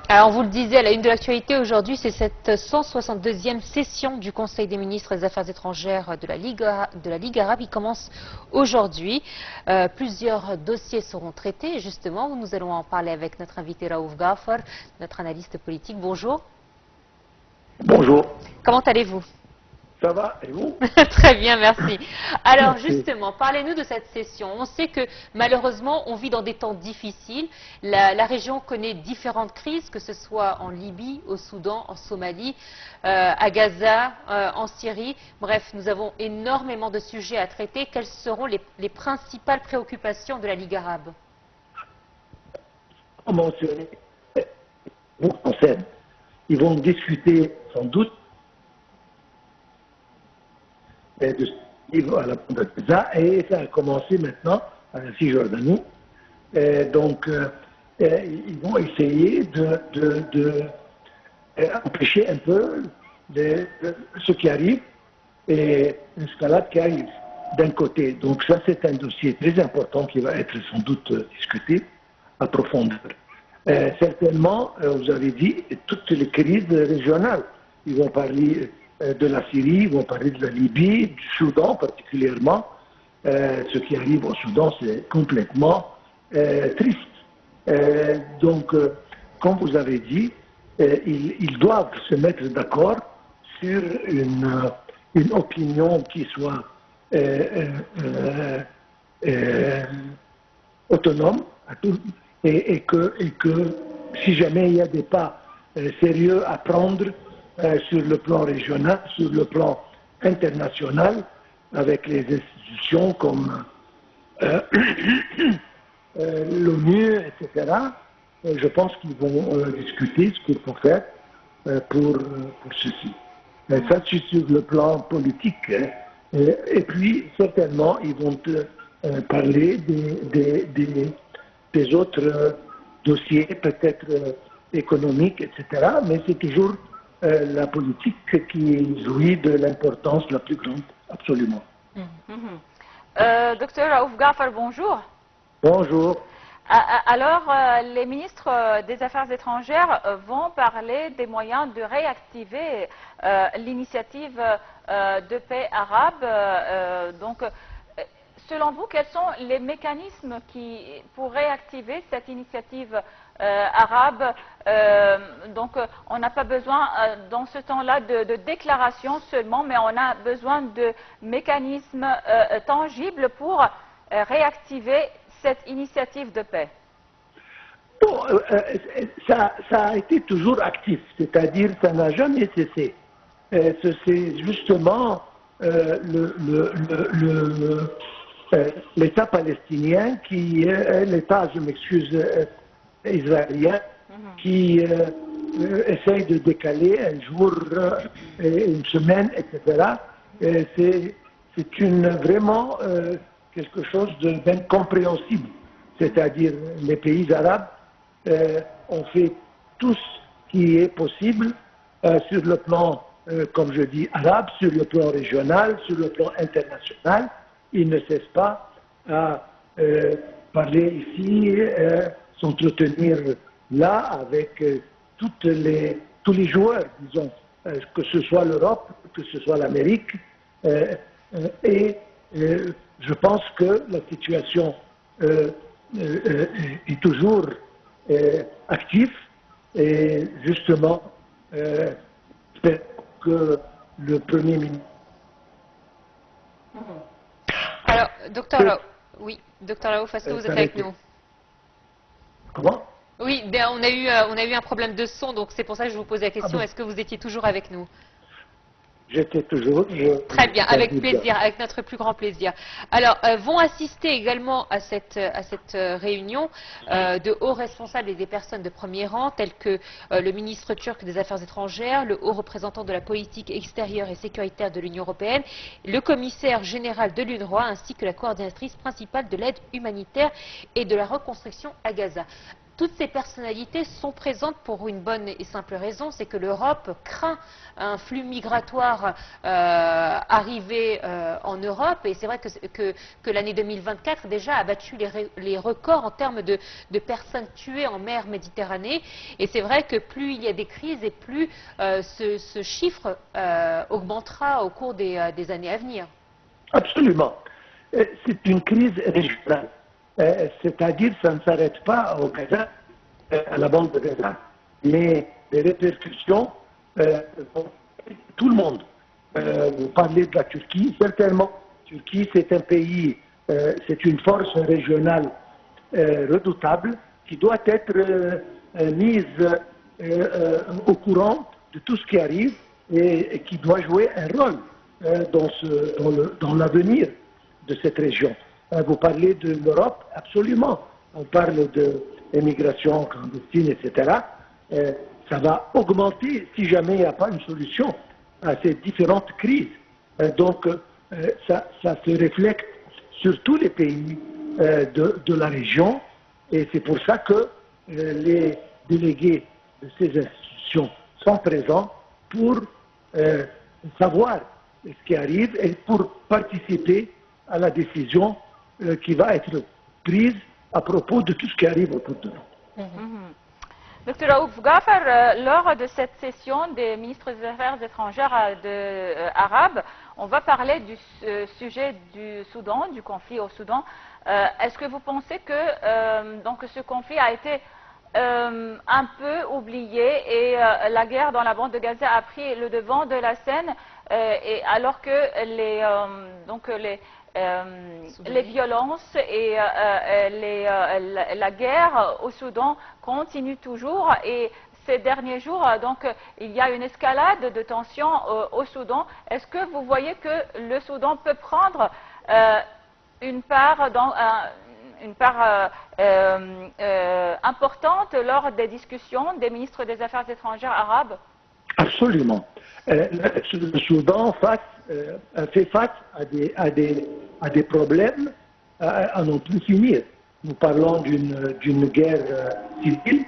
Alors, on vous le disait, à la une de l'actualité aujourd'hui, c'est cette 162e session du Conseil des ministres des Affaires étrangères de la Ligue arabe. Il commence aujourd'hui. Plusieurs dossiers seront traités. Justement, nous allons en parler avec notre invité Raouf Ghafar, notre analyste politique. Bonjour. Bonjour. Comment allez-vous? Ça va, et vous? Très bien, merci. Alors Merci. justement, parlez-nous de cette session. On sait que malheureusement, on vit dans des temps difficiles. La région connaît différentes crises, que ce soit en Libye, au Soudan, en Somalie, à Gaza, en Syrie. Bref, nous avons énormément de sujets à traiter. Quelles seront les principales préoccupations de la Ligue arabe? Mentionner vous concerne. Ils vont discuter sans doute de ce livre à la bande de Gaza, et ça a commencé maintenant à la Cisjordanie. Donc, ils vont essayer de empêcher un peu ce qui arrive et l'escalade qui arrive d'un côté. Donc ça, c'est un dossier très important qui va être sans doute discuté à profondeur. Certainement, vous avez dit, toutes les crises régionales. Ils vont parler de la Syrie, ils vont parler de la Libye, du Soudan particulièrement. Ce qui arrive au Soudan, c'est complètement triste. Donc, comme vous avez dit, ils doivent se mettre d'accord sur une opinion qui soit autonome et que si jamais il y a des pas sérieux à prendre sur le plan régional, sur le plan international, avec les institutions comme l'ONU, etc., je pense qu'ils vont discuter ce qu'il faut faire pour ceci. Ça, c'est sur le plan politique. Hein. Et puis, certainement, ils vont parler des autres dossiers, peut-être économiques, etc. Mais c'est toujours la politique qui jouit de l'importance la plus grande, absolument. Docteur Raouf Ghafar, bonjour. Bonjour. Alors, les ministres des Affaires étrangères vont parler des moyens de réactiver l'initiative de paix arabe. Donc, selon vous, quels sont les mécanismes pour réactiver cette initiative arabe? Donc, on n'a pas besoin, dans ce temps-là, de déclarations seulement, mais on a besoin de mécanismes tangibles pour réactiver cette initiative de paix. Bon, ça a été toujours actif, c'est-à-dire ça n'a jamais cessé. C'est justement l'État palestinien qui est l'État, je m'excuse, israélien, qui essaye de décaler un jour, une semaine, etc. C'est vraiment quelque chose d'incompréhensible. C'est-à-dire les pays arabes ont fait tout ce qui est possible sur le plan, comme je dis, arabe, sur le plan régional, sur le plan international. Ils ne cessent pas à parler ici, s'entretenir là avec tous les joueurs, disons, que ce soit l'Europe, que ce soit l'Amérique, et je pense que la situation est toujours active et justement que le Premier ministre. Alors, docteur Raouf, est-ce que vous êtes avec nous? Comment? Oui, bien, on a eu un problème de son, donc c'est pour ça que je vous pose la question. Est-ce que vous étiez toujours avec nous? J'étais toujours. Très bien, avec plaisir, avec notre plus grand plaisir. Alors, vont assister également à cette réunion de hauts responsables et des personnes de premier rang, tels que le ministre turc des Affaires étrangères, le haut représentant de la politique extérieure et sécuritaire de l'Union européenne, le commissaire général de l'UNRWA, ainsi que la coordinatrice principale de l'aide humanitaire et de la reconstruction à Gaza. toutes ces personnalités sont présentes pour une bonne et simple raison, c'est que l'Europe craint un flux migratoire arrivé en Europe. Et c'est vrai que l'année 2024 déjà a battu les records en termes de personnes tuées en mer Méditerranée. Et c'est vrai que plus il y a des crises et plus ce chiffre augmentera au cours des années à venir. Absolument. C'est une crise régionale. C'est-à-dire que ça ne s'arrête pas au Gaza, à la bande de Gaza. Mais les répercussions, tout le monde. Vous parlez de la Turquie, certainement. La Turquie, c'est un pays, c'est une force régionale redoutable qui doit être mise au courant de tout ce qui arrive et qui doit jouer un rôle dans l'avenir de cette région. Vous parlez de l'Europe, absolument. On parle de l'immigration clandestine, etc. Ça va augmenter si jamais il n'y a pas une solution à ces différentes crises. Donc, ça se reflète sur tous les pays de la région. Et c'est pour ça que les délégués de ces institutions sont présents pour savoir ce qui arrive et pour participer à la décision qui va être prise à propos de tout ce qui arrive autour de nous. Dr Raouf Ghaffar, lors de cette session des ministres des Affaires étrangères arabes, on va parler du sujet du Soudan, du conflit au Soudan. Est-ce que vous pensez que donc ce conflit a été un peu oublié et la guerre dans la bande de Gaza a pris le devant de la scène et alors que les violences et la guerre au Soudan continuent toujours et ces derniers jours, donc, il y a une escalade de tensions au Soudan. Est-ce que vous voyez que le Soudan peut prendre une part importante lors des discussions des ministres des Affaires étrangères arabes? Absolument. Le Soudan fait face à des problèmes à n'en plus finir. Nous parlons d'une guerre civile,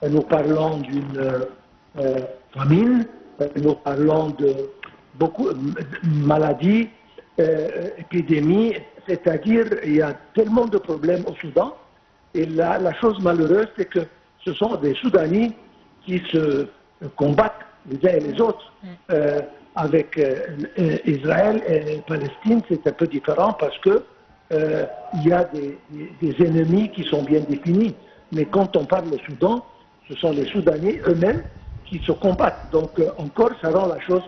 nous parlons d'une famine, nous parlons de beaucoup de maladies, épidémies, c'est-à-dire il y a tellement de problèmes au Soudan. Et la chose malheureuse, c'est que ce sont des Soudanais qui se combattent les uns et les autres. Avec Israël et Palestine, c'est un peu différent parce que il y a des ennemis qui sont bien définis. Mais quand on parle du Soudan, ce sont les Soudanais eux-mêmes qui se combattent. Donc encore, ça rend la chose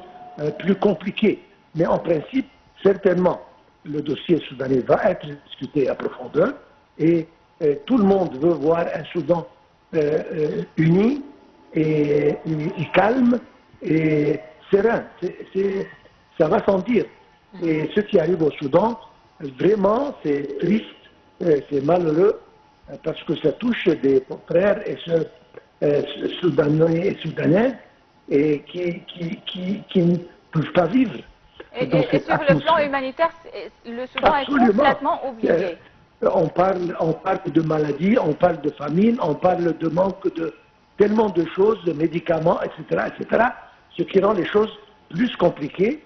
plus compliquée. Mais en principe, certainement, le dossier soudanais va être discuté à profondeur et tout le monde veut voir un Soudan uni et calme et serein. Ça va sans dire. Et ce qui arrive au Soudan, vraiment, c'est triste, c'est malheureux, parce que ça touche des frères et sœurs soudanais et soudanaises et qui ne peuvent pas vivre. Et sur le plan humanitaire, le Soudan est complètement oublié. On parle de maladies, on parle de famine, on parle de manque de tellement de choses, de médicaments, etc., etc., ce qui rend les choses plus compliquées.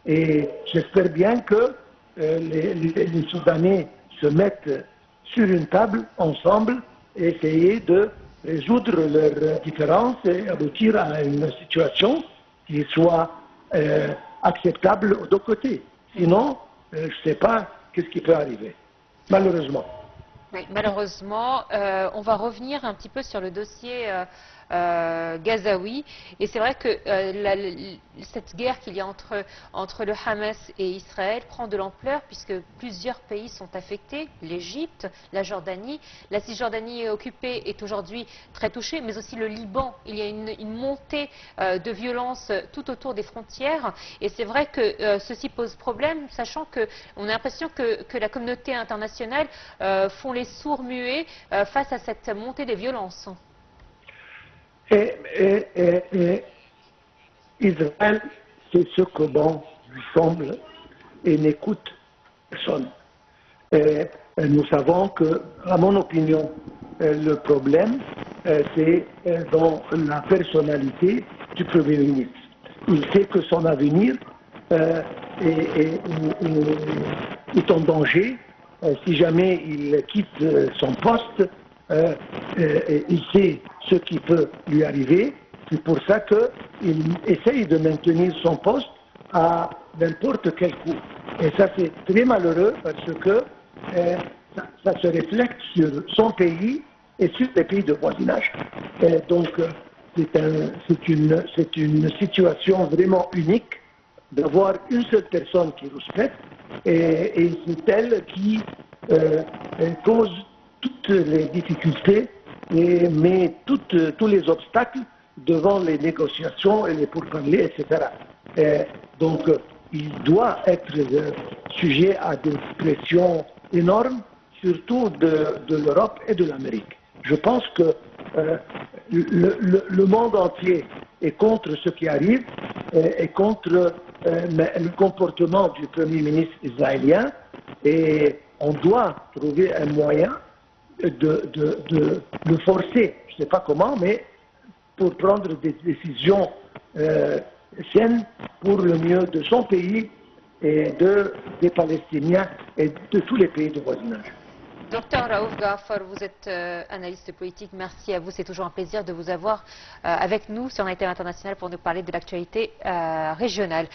Et j'espère bien que les Soudanais se mettent sur une table ensemble et essayer de résoudre leurs différences et aboutir à une situation qui soit acceptable aux deux côtés. Sinon, je ne sais pas qu'est-ce qui peut arriver, malheureusement. Oui, malheureusement, on va revenir un petit peu sur le dossier gazaoui. Et c'est vrai que cette guerre qu'il y a entre le Hamas et Israël prend de l'ampleur puisque plusieurs pays sont affectés, l'Égypte, la Jordanie. La Cisjordanie occupée est aujourd'hui très touchée, mais aussi le Liban. Il y a une montée de violence tout autour des frontières. Et c'est vrai que ceci pose problème, sachant qu'on a l'impression que la communauté internationale font les sourds-muets face à cette montée des violences. Et Israël, c'est ce que bon lui semble et n'écoute personne. Nous savons que, à mon opinion, le problème, c'est dans la personnalité du Premier ministre. Il sait que son avenir est en danger si jamais il quitte son poste. Il sait ce qui peut lui arriver. C'est pour ça qu'il essaye de maintenir son poste à n'importe quel coût. Et ça, c'est très malheureux parce que ça se reflète sur son pays et sur les pays de voisinage. Donc, c'est une situation vraiment unique d'avoir une seule personne qui rouspète et c'est elle qui cause toutes les difficultés et met tous les obstacles devant les négociations et les pourparlers, etc. Donc, il doit être sujet à des pressions énormes, surtout de l'Europe et de l'Amérique. Je pense que le monde entier est contre ce qui arrive et contre le comportement du Premier ministre israélien et on doit trouver un moyen de le forcer, je ne sais pas comment, mais pour prendre des décisions saines pour le mieux de son pays et des Palestiniens et de tous les pays de voisinage. Docteur Raouf Gaafar, vous êtes analyste politique. Merci à vous. C'est toujours un plaisir de vous avoir avec nous sur Night Time International pour nous parler de l'actualité régionale.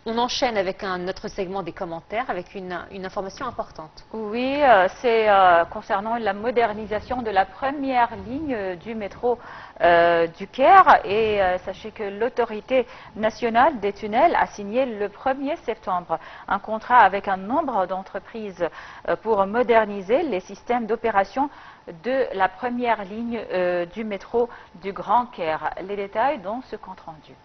On enchaîne avec un autre segment des commentaires avec une information importante. Oui, c'est concernant la modernisation de la première ligne du métro du Caire. Et sachez que l'autorité nationale des tunnels a signé le 1er septembre un contrat avec un nombre d'entreprises pour moderniser les systèmes d'opération de la première ligne du métro du Grand Caire. Les détails dans ce compte rendu.